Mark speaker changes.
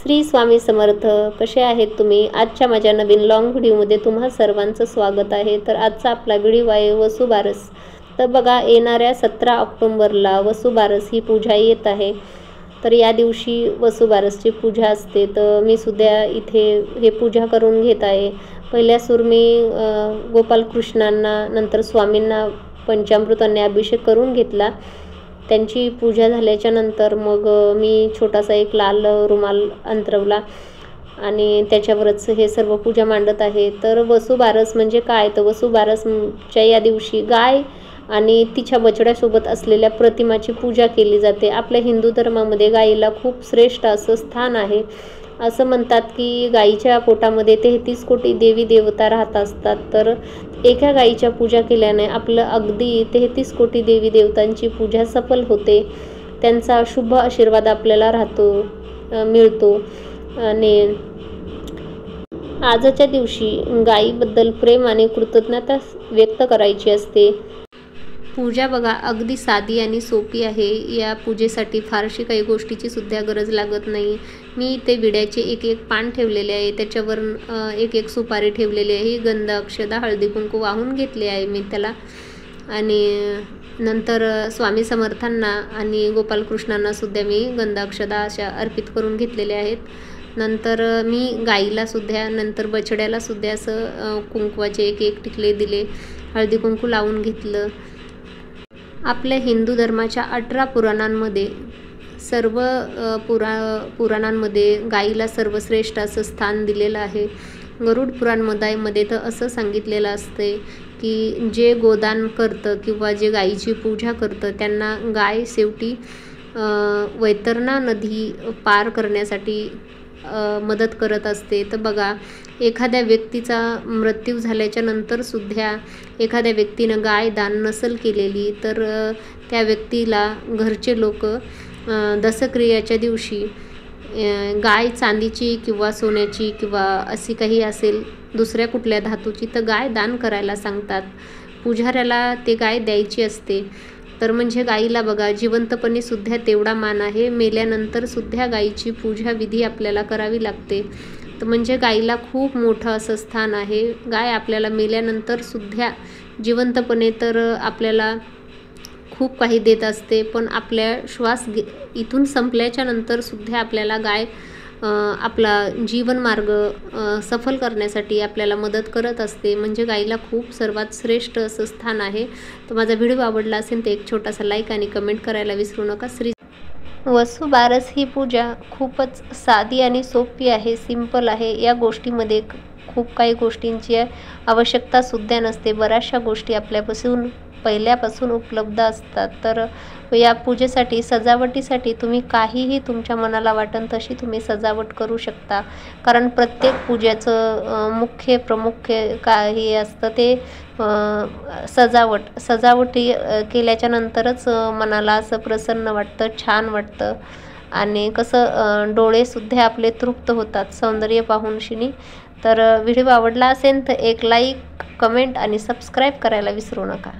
Speaker 1: श्री स्वामी समर्थ. कसे आहेत तुम्ही? आजच्या माझ्या नवीन लॉंग व्हिडिओमध्ये तुम्हा सर्वांचं स्वागत आहे. तर आजचा आपला व्हिडिओ आहे वसुबारस. तर बघा, येणाऱ्या 17 ऑक्टोबरला वसुबारस ही पूजा येत आहे. तर या दिवशी वसुबारसची पूजा असते. तर मी सुद्धा इथे हे पूजा करून घेत आहे. पहिल्या सूर मी गोपालकृष्णांना नंतर स्वामींना पंचामृताने अभिषेक करून घेतला. त्यांची पूजा झाल्याच्या नंतर मग मी छोटासा एक लाल रुमाल अंतरवला आणि त्याच्यावरच हे सर्व पूजा मांडत आहे. तर वसुबारस म्हणजे काय? तर वसुबारसच्या या दिवशी गाय आणि तिच्या बछड्यासोबत असलेल्या प्रतिमाची पूजा केली जाते. आपल्या हिंदू धर्मामध्ये गायीला खूप श्रेष्ठ असं स्थान आहे. असं म्हणतात की गायीच्या पोटामध्ये 33 कोटी देवी देवता राहत असतात. तर एका गायीच्या पूजा केल्याने आपलं अगदी 33 कोटी देवी देवतांची पूजा सफल होते. त्यांचा शुभ आशीर्वाद आपल्याला मिळतो. आणि आजच्या दिवशी गायीबद्दल प्रेम आणि कृतज्ञता व्यक्त करायची असते. पूजा बघा अगदी साधी आणि सोपी आहे. या पूजेसाठी फारशी काही गोष्टीची सुद्धा गरज लागत नाही. मी ते विड्याचे एक पान ठेवलेले आहे, त्याच्यावर एक सुपारी ठेवलेली आहे, गंध अक्षदा हळदी कुंकू वाहून घेतले आहे मी त्याला. आणि नंतर स्वामी समर्थांना आणि गोपालकृष्णांना सुद्धा मी गंध अक्षदा अशा अर्पित करून घेतलेल्या आहेत. नंतर मी गाईला सुद्धा नंतर बछड्याला सुद्धा असं कुंकवाचे एक टिकले दिले, हळदी कुंकू लावून घेतलं. आपल्या हिंदू धर्माच्या 18 पुराणांमध्ये पुराणांमध्ये गाईला सर्वश्रेष्ठ असं स्थान दिलेलं आहे. गरुड पुराणमध्ये तर असं सांगितलेलं असते की जे गोदान करतं किंवा जे गाईची पूजा करतं त्यांना गाय शेवटी वैतरणा नदी पार करण्यासाठी मदत करत असते. तर बघा, एखाद्या व्यक्तीचा मृत्यू झाल्याच्या नंतर सुद्धा एखाद्या व्यक्तीनं गाय दान नसेल केलेली तर त्या व्यक्तीला घरचे लोक दशक्रियाच्या दिवशी गाय चांदीची किंवा सोन्याची किंवा अशी काही असेल दुसऱ्या कुठल्या धातूची तर गाय दान करायला सांगतात. पुजाऱ्याला ते गाय द्यायची असते. तर म्हणजे गाईला बघा जिवंतपणे सुद्धा तेवढा मान आहे, मेल्यानंतर सुद्धा गाईची पूजा विधी आपल्याला करावी लागते. तर म्हणजे गाईला खूप मोठं असं स्थान आहे. गाय आपल्याला मेल्यानंतर सुद्धा जिवंतपणे तर आपल्याला खूप काही देत असते, पण आपल्या श्वास इथून संपल्याच्या नंतर सुद्धा आपल्याला गाय आपला जीवनमार्ग सफल करण्यासाठी आपल्याला मदत करत असते. म्हणजे गाईला खूप सर्वात श्रेष्ठ असं स्थान आहे. तर माझा व्हिडिओ आवडला असेल तर एक छोटासा लाईक आणि कमेंट करायला विसरू नका. वसुबारस ही पूजा खूपच साधी आणि सोपी आहे, सिंपल आहे. या गोष्टीमध्ये खूप काही गोष्टींची आवश्यकता सुद्धा नसते. बऱ्याचशा गोष्टी आपल्यापासून पहिल्यापासून उपलब्ध असतात. तर या पूजेसाठी सजावटीसाठी तुम्ही काहीही तुमच्या मनाला वाटेल तशी तुम्ही सजावट करू शकता. कारण प्रत्येक पूजेचं प्रमुख काही असतं ते सजावटी केल्याच्या नंतरच मनाला असं प्रसन्न वाटतं, छान वाटतं. आणि कसं डोळेसुद्धा आपले तृप्त होतात सौंदर्य पाहूनशिनी. तर व्हिडिओ आवडला असेल तर एक लाईक, कमेंट आणि सबस्क्राईब करायला विसरू नका.